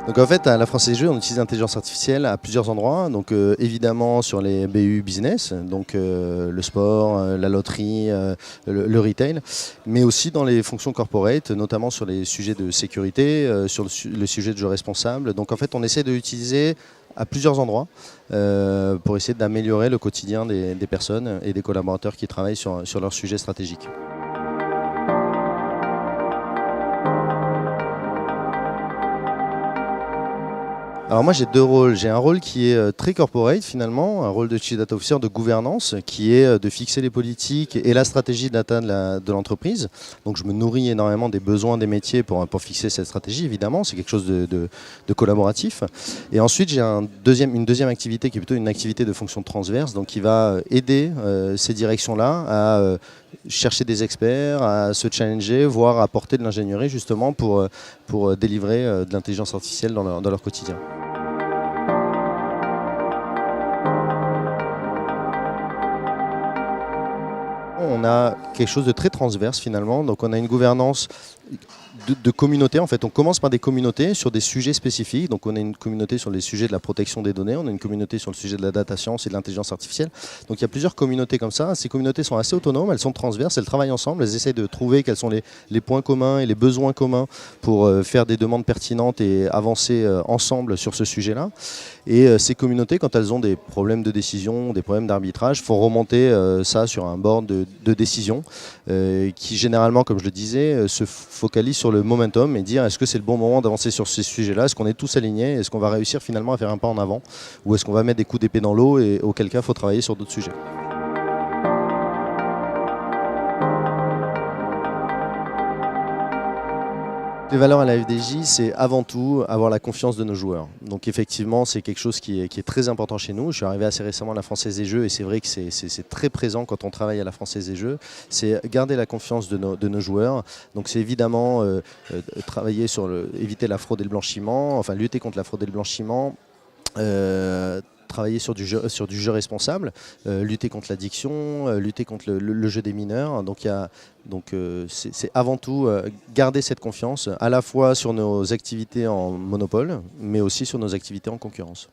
Donc en fait, à la Française des Jeux, on utilise l'intelligence artificielle à plusieurs endroits. Donc évidemment sur les BU business, donc le sport, la loterie, le retail, mais aussi dans les fonctions corporate, notamment sur les sujets de sécurité, sur le sujet de jeu responsable. Donc en fait, on essaie de l'utiliser à plusieurs endroits pour essayer d'améliorer le quotidien des personnes et des collaborateurs qui travaillent sur leurs sujets stratégiques. Alors moi j'ai deux rôles. J'ai un rôle qui est très corporate finalement, un rôle de Chief Data Officer de gouvernance qui est de fixer les politiques et la stratégie data de l'entreprise. Donc je me nourris énormément des besoins des métiers pour fixer cette stratégie évidemment, c'est quelque chose de collaboratif. Et ensuite j'ai une deuxième activité qui est plutôt une activité de fonction transverse, donc qui va aider ces directions-là à chercher des experts, à se challenger, voire apporter de l'ingénierie justement pour délivrer de l'intelligence artificielle dans leur quotidien. On a quelque chose de très transverse finalement, donc on a une gouvernance de communautés. En fait, on commence par des communautés sur des sujets spécifiques. Donc on a une communauté sur les sujets de la protection des données, on a une communauté sur le sujet de la data science et de l'intelligence artificielle. Donc il y a plusieurs communautés comme ça. Ces communautés sont assez autonomes, elles sont transverses, elles travaillent ensemble, elles essayent de trouver quels sont les points communs et les besoins communs pour faire des demandes pertinentes et avancer ensemble sur ce sujet-là. Et ces communautés, quand elles ont des problèmes de décision, des problèmes d'arbitrage, font remonter ça sur un board de décision qui généralement, comme je le disais, se focalise sur le momentum et dire est-ce que c'est le bon moment d'avancer sur ces sujets-là, est-ce qu'on est tous alignés, est-ce qu'on va réussir finalement à faire un pas en avant ou est-ce qu'on va mettre des coups d'épée dans l'eau et auquel cas il faut travailler sur d'autres sujets. Les valeurs à la FDJ, c'est avant tout avoir la confiance de nos joueurs. Donc effectivement, c'est quelque chose qui est très important chez nous. Je suis arrivé assez récemment à la Française des Jeux et c'est vrai que c'est très présent quand on travaille à la Française des Jeux. C'est garder la confiance de nos joueurs. Donc c'est évidemment travailler sur éviter la fraude et le blanchiment, enfin lutter contre la fraude et le blanchiment. Travailler sur du jeu responsable, lutter contre l'addiction, lutter contre le jeu des mineurs. Donc c'est avant tout garder cette confiance à la fois sur nos activités en monopole, mais aussi sur nos activités en concurrence.